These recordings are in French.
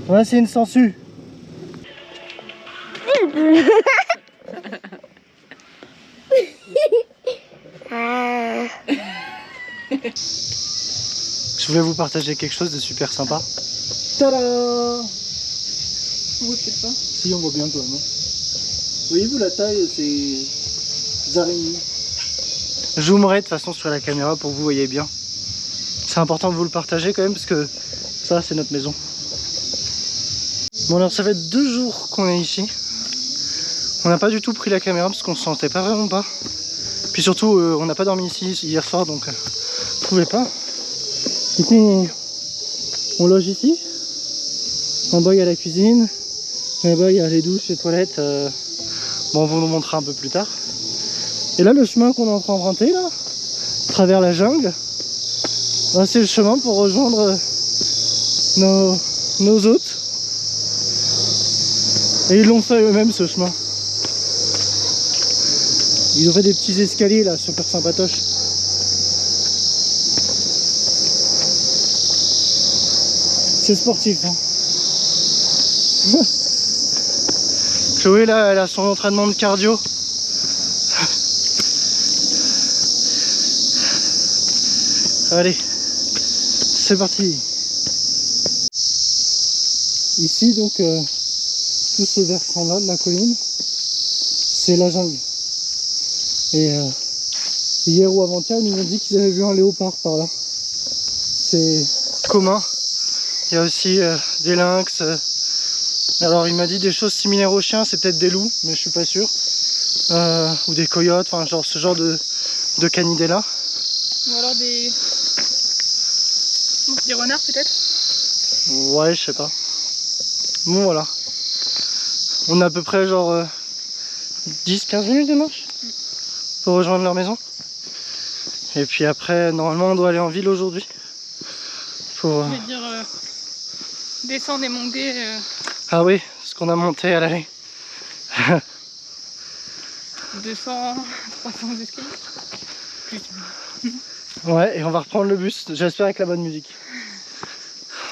Ouais, c'est une sangsue. Je voulais vous partager quelque chose de super sympa. Tada! Vous peut-être pas. Si, on voit bien quand même. Voyez-vous la taille de ces araignées? Je zoomerai de toute façon sur la caméra pour que vous voyez bien. C'est important de vous le partager quand même parce que ça, c'est notre maison. Bon alors ça fait 2 jours qu'on est ici. On n'a pas du tout pris la caméra parce qu'on se sentait pas vraiment pas. Puis surtout on n'a pas dormi ici hier soir donc on pouvait pas. Du coup on loge ici. En bas il y a la cuisine. Là-bas il y a les douches, les toilettes. Bon on vous montrera un peu plus tard. Et là le chemin qu'on est en train d'emprunter là, à travers la jungle, bah, c'est le chemin pour rejoindre nos hôtes. Et ils l'ont fait eux-mêmes ce chemin. Ils ont fait des petits escaliers là, super sympatoches. C'est sportif hein. Chloé là, elle a son entraînement de cardio. Allez, c'est parti. Ici donc tout ce versant là de la colline, c'est la jungle. Et hier ou avant-hier, ils nous ont dit qu'ils avaient vu un léopard par là. C'est commun. Il y a aussi des lynx. Alors il m'a dit des choses similaires aux chiens, c'est peut-être des loups, mais je suis pas sûr. Ou des coyotes, enfin genre ce genre de canidés là. Ou alors des renards peut-être. Ouais, je sais pas. Bon voilà. On a à peu près genre 10-15 minutes de marche pour rejoindre leur maison. Et puis après, normalement on doit aller en ville aujourd'hui. Pour, Je veux dire descendre et monter. Ah oui, ce qu'on a monté à l'aller. 200, 300 escaliers. Plus. Ouais, et on va reprendre le bus, j'espère avec la bonne musique.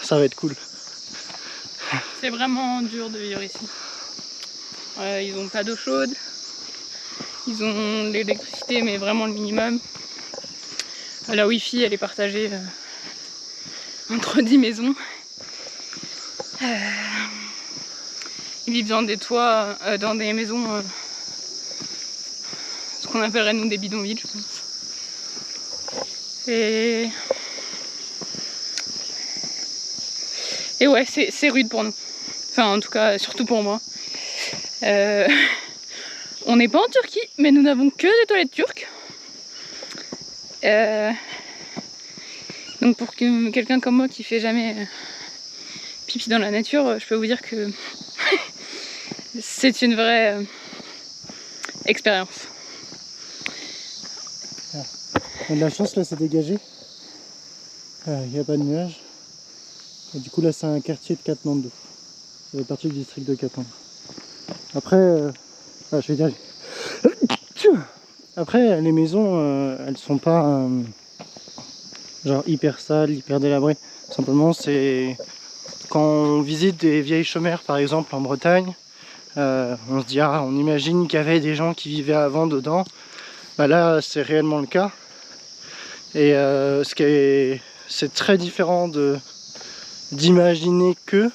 Ça va être cool. C'est vraiment dur de vivre ici. Ils ont pas d'eau chaude. Ils ont l'électricité, mais vraiment le minimum. La Wi-Fi, elle est partagée entre 10 maisons. Ils vivent dans des toits, dans des maisons, ce qu'on appellerait nous des bidonvilles, je pense. Et ouais, c'est rude pour nous. Enfin, en tout cas, surtout pour moi. On n'est pas en Turquie, mais nous n'avons que des toilettes turques. Donc pour quelqu'un comme moi qui fait jamais pipi dans la nature, je peux vous dire que c'est une vraie expérience. On a de la chance, là c'est dégagé. Il n'y a pas de nuages. Et du coup là c'est un quartier de Katmandou. Ça fait partie du district de Katmandou. Après, je vais dire... Après les maisons, elles sont pas genre hyper sales, hyper délabrées. Simplement c'est... Quand on visite des vieilles chaumières par exemple en Bretagne, on se dit ah, on imagine qu'il y avait des gens qui vivaient avant dedans. Bah là c'est réellement le cas. Et c'est très différent d'imaginer que,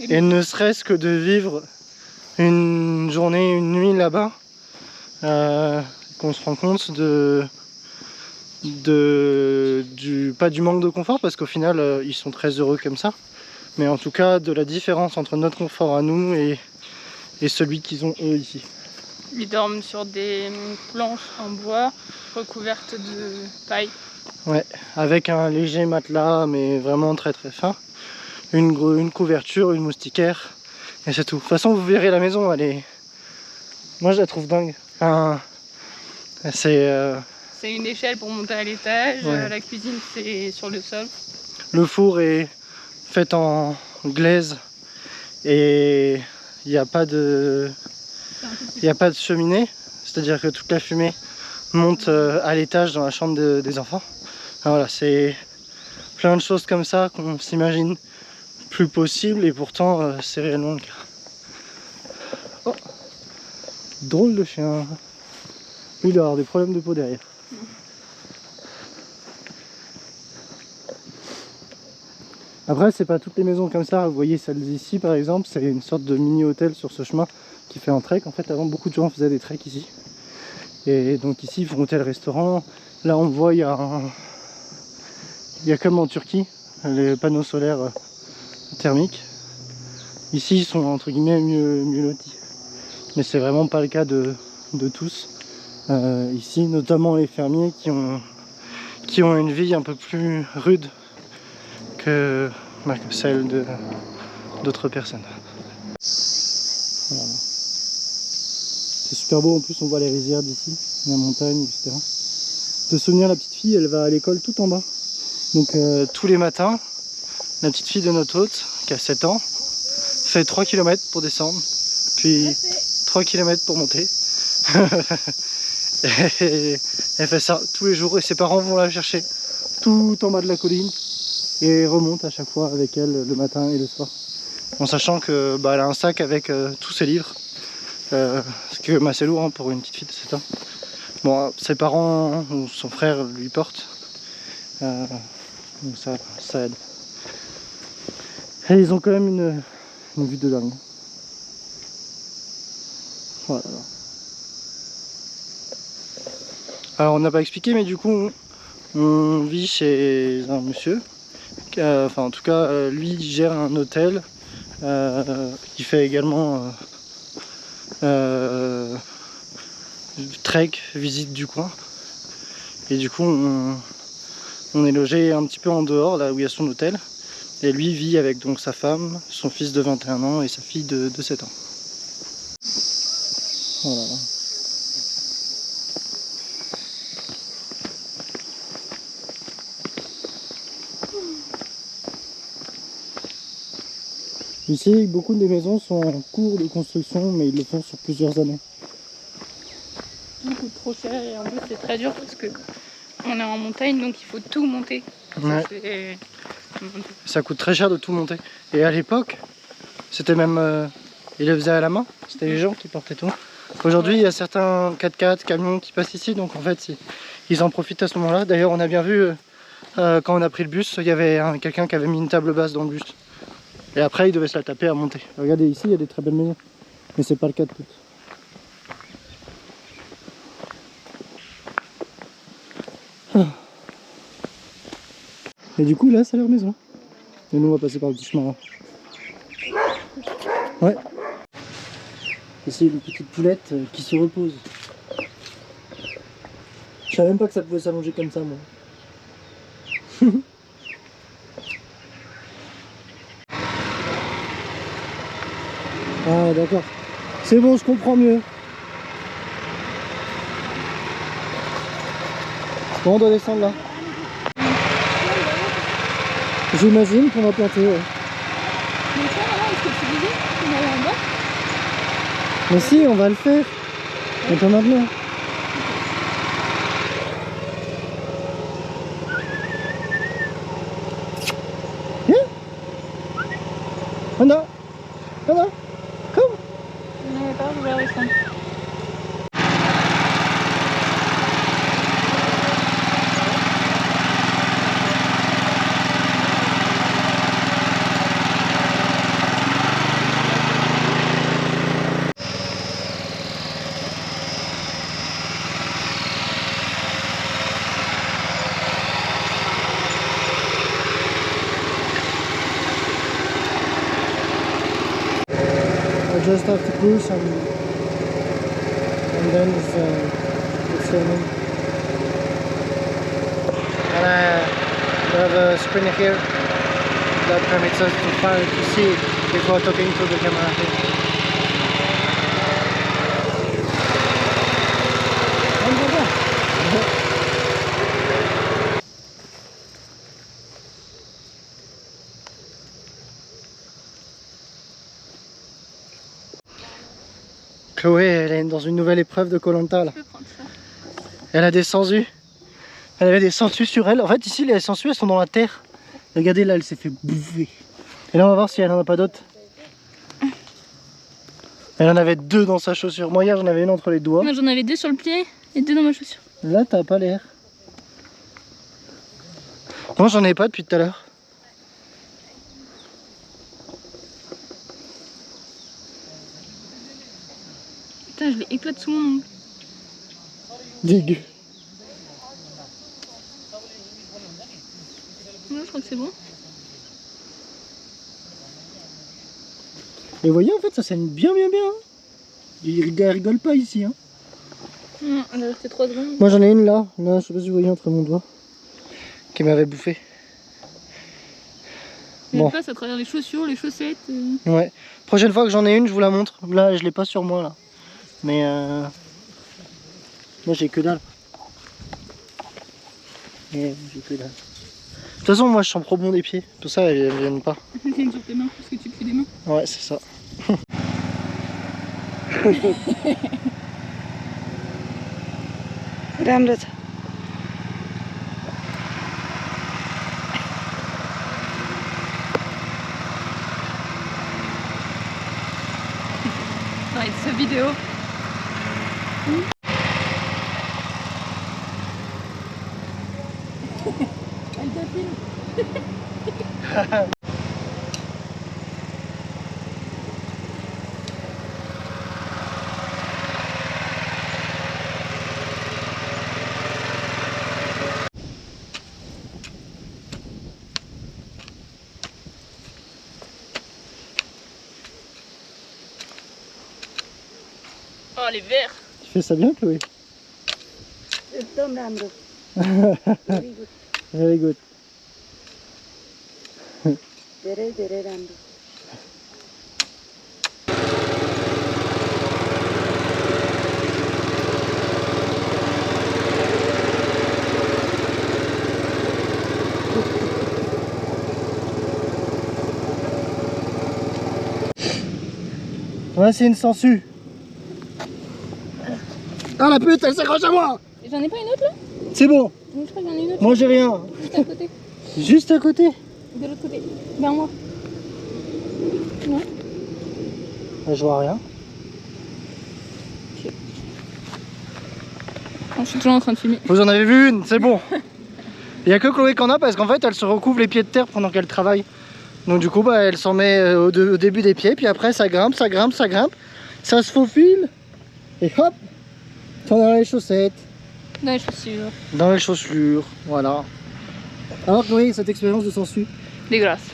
et ne serait-ce que de vivre une journée, une nuit là-bas, qu'on se rend compte pas du manque de confort, parce qu'au final ils sont très heureux comme ça, mais en tout cas de la différence entre notre confort à nous et celui qu'ils ont eux ici. Ils dorment sur des planches en bois recouvertes de paille. Ouais, avec un léger matelas, mais vraiment très très fin. Une couverture, une moustiquaire, et c'est tout. De toute façon, vous verrez la maison, elle est... Moi, je la trouve dingue. Enfin, c'est une échelle pour monter à l'étage, ouais. La cuisine, c'est sur le sol. Le four est fait en glaise, et il n'y a pas de cheminée, c'est-à-dire que toute la fumée monte à l'étage dans la chambre des enfants. Alors voilà, c'est plein de choses comme ça qu'on s'imagine plus possible, et pourtant c'est réellement le cas. Oh, drôle de chien. Il doit avoir des problèmes de peau derrière. Après, c'est pas toutes les maisons comme ça. Vous voyez celles ici par exemple, c'est une sorte de mini hôtel sur ce chemin qui fait un trek. En fait, avant, beaucoup de gens faisaient des treks ici. Et donc ici, ils font hôtel-restaurant. Là, on voit, il y a comme en Turquie, les panneaux solaires thermiques. Ici, ils sont entre guillemets mieux lotis. Mais c'est vraiment pas le cas de tous. Ici, notamment les fermiers qui ont une vie un peu plus rude que celle d'autres personnes. Voilà. C'est super beau, en plus on voit les rizières d'ici, la montagne, etc. De souvenir, la petite fille, elle va à l'école tout en bas. Donc tous les matins, la petite fille de notre hôte, qui a 7 ans, fait 3 km pour descendre, puis 3 km pour monter. Et elle fait ça tous les jours, et ses parents vont la chercher tout en bas de la colline et remontent à chaque fois avec elle le matin et le soir. En sachant que elle a un sac avec tous ses livres, ce qui est assez lourd pour une petite fille de 7 ans. Bon, ses parents ou son frère lui portent, donc ça aide. Et ils ont quand même une vue de dingue. Voilà. Alors on n'a pas expliqué, mais du coup on vit chez un monsieur, enfin en tout cas lui il gère un hôtel, il fait également trek, visite du coin, et du coup on est logé un petit peu en dehors, là où il y a son hôtel, et lui vit avec donc sa femme, son fils de 21 ans et sa fille de 7 ans. Voilà. Ici, beaucoup des maisons sont en cours de construction, mais ils le font sur plusieurs années. Ça coûte trop cher et en plus c'est très dur parce que on est en montagne, donc il faut tout monter. Ouais. Ça coûte très cher de tout monter. Et à l'époque, c'était même... ils le faisaient à la main, c'était les gens qui portaient tout. Aujourd'hui, il y a certains 4x4, camions qui passent ici, donc en fait, ils en profitent à ce moment-là. D'ailleurs, on a bien vu, quand on a pris le bus, il y avait quelqu'un qui avait mis une table basse dans le bus. Et après, il devait se la taper à monter. Regardez, ici, il y a des très belles maisons. Mais c'est pas le cas de toutes. Et du coup, là, c'est leur maison. Et nous, on va passer par le petit chemin là. Ouais. Ici, une petite poulette qui se repose. Je savais même pas que ça pouvait s'allonger comme ça, moi. Ah d'accord, c'est bon, je comprends mieux. Bon, on doit descendre là. J'imagine qu'on va planter, ouais. Mais ça, là, est-ce que tu disais qu'on allait en bas? Mais si, on va le faire. On peut maintenant. Anna, Anna, come. On n'avait pas ouvert les fenêtres. I just have to push and then it's raining. And we have a screen here that permits us to see before talking to the camera here. Chloé, elle est dans une nouvelle épreuve de Koh-Lanta là. Elle a des sangsues. Elle avait des sangsues sur elle. En fait, ici, les sangsues, elles sont dans la terre. Regardez là, elle s'est fait bouffer. Et là on va voir si elle en a pas d'autres. Elle en avait 2 dans sa chaussure. Moi hier j'en avais une entre les doigts. Moi j'en avais 2 sur le pied et 2 dans ma chaussure. Là t'as pas l'air. Moi j'en ai pas depuis tout à l'heure. Putain, je l'éclate sous mon ongle. Dégueu. Non, je crois que c'est bon. Et vous voyez en fait ça saigne bien. Il rigole pas ici. Hein. Non, il est resté 3 secondes. Moi j'en ai une là. Là je sais pas si vous voyez entre mon doigt. Qui m'avait bouffé. Elle passe à travers les chaussures, les chaussettes. Ouais. Prochaine fois que j'en ai une, je vous la montre. Là, je l'ai pas sur moi là. Mais moi j'ai que dalle. J'ai que dalle. De toute façon, moi je sens trop bon des pieds. Pour ça, elles viennent pas. Elles viennent sur tes mains parce que tu pues des mains. Ouais, c'est ça. राम्रो छ Ouais, cette vidéo. Elle te filme. Oh, les verts. Tu fais ça bien, Chloé? एकदम राम्रो Very good. धेरै धेरै राम्रो Ouais, c'est une sangsue. Ah la pute, elle s'accroche à moi. J'en ai pas une autre là? C'est bon. Je crois qu'il y en a une autre. Moi j'ai rien. Juste à côté. Juste à côté. De l'autre côté. Vers moi. Ouais. Je vois rien. Je suis toujours en train de filmer. Vous en avez vu une, c'est bon. Il n'y a que Chloé qui en a parce qu'en fait elle se recouvre les pieds de terre pendant qu'elle travaille. Donc du coup bah, elle s'en met au début des pieds, puis après ça grimpe, ça se faufile et hop, t'en as dans les chaussettes. Dans les chaussures. Dans les chaussures, voilà. Alors Chloé, cette expérience de sangsue? Dégueulasse.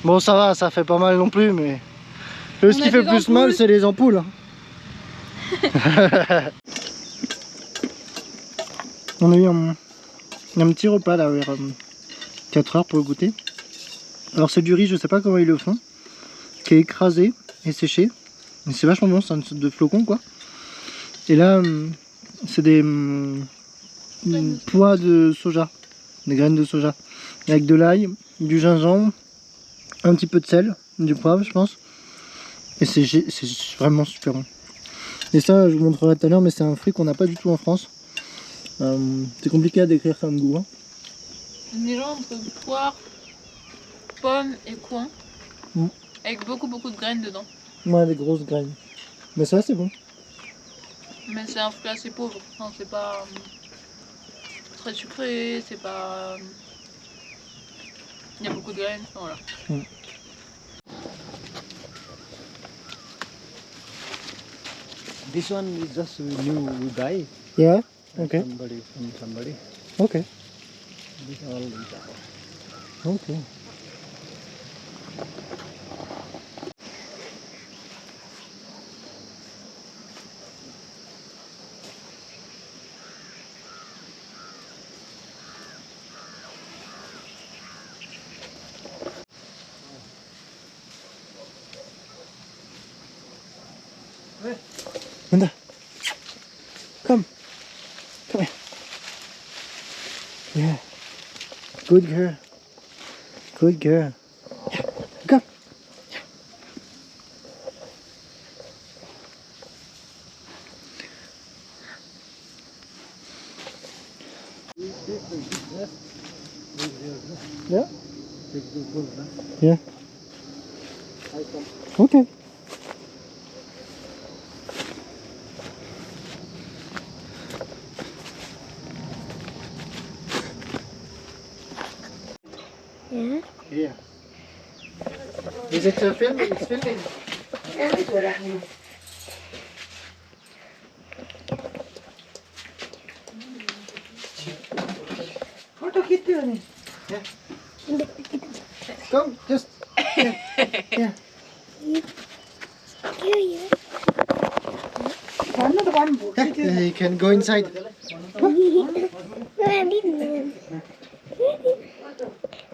Bon ça va, ça fait pas mal non plus, mais ce qui fait plus mal c'est les ampoules. On a eu un petit repas là vers 4 heures pour le goûter. Alors c'est du riz, je sais pas comment ils le font, qui est écrasé et séché. C'est vachement bon, c'est une sorte de flocon quoi. Et là c'est des pois de soja, des graines de soja, avec de l'ail, du gingembre, un petit peu de sel, du poivre je pense. Et c'est vraiment super bon. Et ça je vous montrerai tout à l'heure, mais c'est un fruit qu'on n'a pas du tout en France. C'est compliqué à décrire comme goût. Hein. Un mélange entre poire, pomme et coin. Avec beaucoup de graines dedans. Ouais, des grosses graines. Mais ça c'est bon. Mais c'est un fruit assez pauvre. Enfin, c'est pas très sucré, c'est pas... Il y a beaucoup de graines, voilà. This one is just a new guy. Yeah, okay. Somebody from somebody. Okay. This all is Okay. Linda, come here. Yeah, good girl. Good girl. Yeah. Come. Yeah. big good. Yeah. Ok. Yeah. Yeah. Is it filming? It's filming. Photo खिच्यो नि Come, just. Yeah. भन्नु त भन्नु Yeah, you can go inside.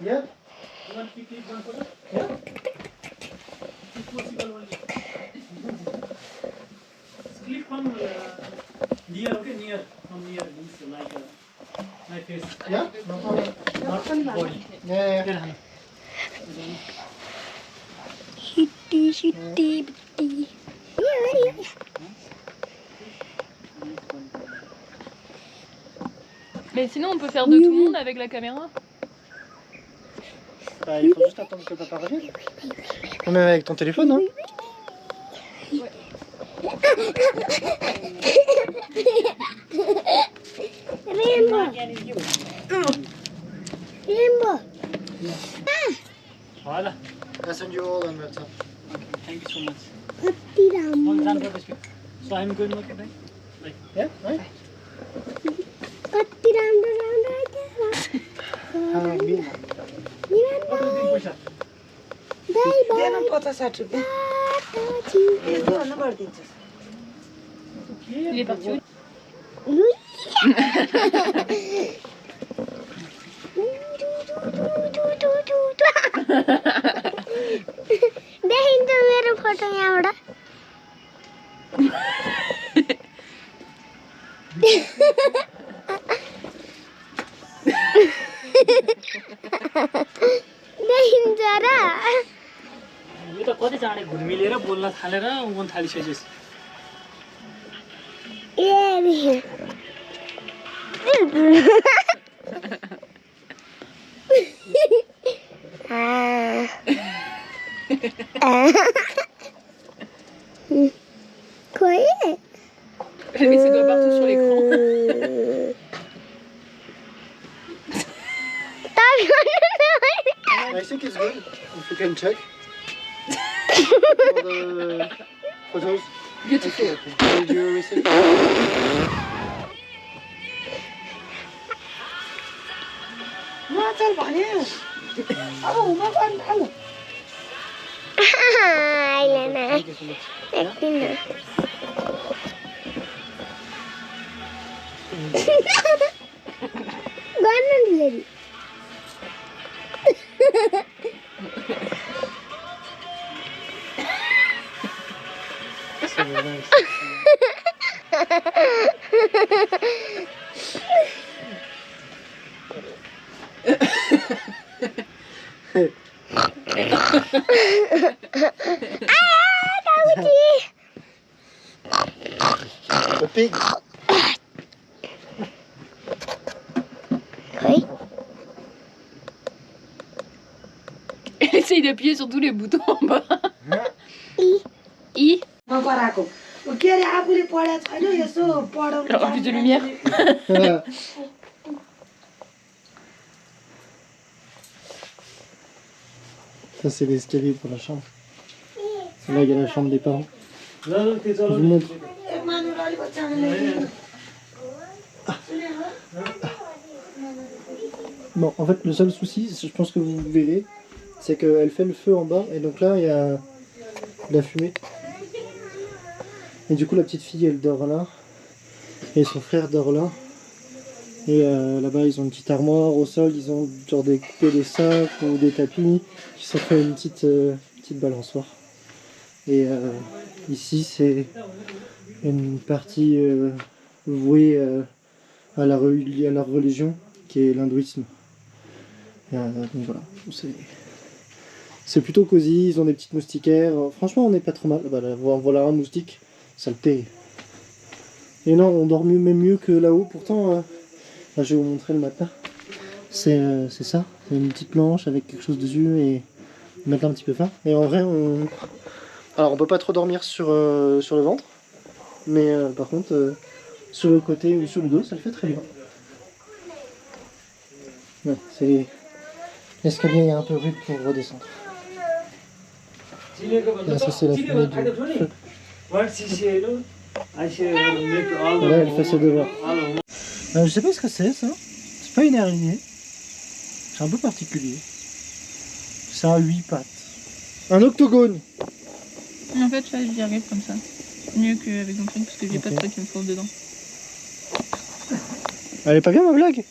Yeah. Click from near, okay, near, from near means like my face. Yeah. No problem. Not body. Yeah. Yeah. City city बिटी Mais sinon, on peut faire de tout le monde avec la caméra. Bah, il faut juste attendre que papa revienne. Même avec ton téléphone, hein. Rainbow. Voilà. I send you all on WhatsApp. Thank you so much. कति राम्रो So I'm going okay, right? Yeah, right? कति राम्रो राम्रो by by 50-60 रुपैयाँ Il est parti où? देखिन्छ मेरो फोटो यहाँबाट देखिन्छ र यो त कति चाँडै घुलमिलेर बोल्न थालेर उन थालिसकेपछि Quoi? Elle met ses doigts partout sur l'écran. I think it's good. If you can check. For the photos. Beautiful. Okay. Did you receive? नचल भन्यो अब हुन गर्नु थाल्नु आइलेन एकदिन गर्नु नि फेरि So nice. The pig. खोइ Elle essaye d'appuyer sur tous les boutons en bas. I. नगराको के अरे आफूले पढेको छैन यसो पढाउनु Alors, plus de lumière. Voilà. Ça, c'est l'escalier pour la chambre. C'est là, il y a la chambre des parents. Je vous montre. Bon, en fait, le seul souci, je pense que vous verrez, c'est qu'elle fait le feu en bas, et donc là, il y a de la fumée. Et du coup, la petite fille, elle dort là, et son frère dort là. Et là-bas, ils ont une petite armoire au sol, ils ont genre découpé des sacs ou des tapis, qui sont fait une petite balançoire. Et ici, c'est une partie vouée à la religion, qui est l'hindouisme. Donc voilà, c'est plutôt cosy, ils ont des petites moustiquaires. Franchement, on n'est pas trop mal. Voilà un moustique, ça le paye. Et non, on dort même mieux que là-haut. Pourtant, là, je vais vous montrer le matin. C'est ça, c'est une petite planche avec quelque chose dessus et mettre un petit peu fin. Et en vrai, alors on peut pas trop dormir sur le ventre, mais par contre, sur le côté ou sur le dos, ça le fait très bien. Ouais, c'est l'escalier est un peu rude pour redescendre. Là, ça c'est la fumée du feu. Là, elle fait ses devoirs. Je sais pas ce que c'est ça. C'est pas une araignée. C'est un peu particulier. C'est un 8 pattes. Un octogone. En fait, ça, j'y arrive comme ça. Mieux qu'avec mon truc parce que j'ai pas de truc qui me fonce dedans. Elle est pas bien ma blague?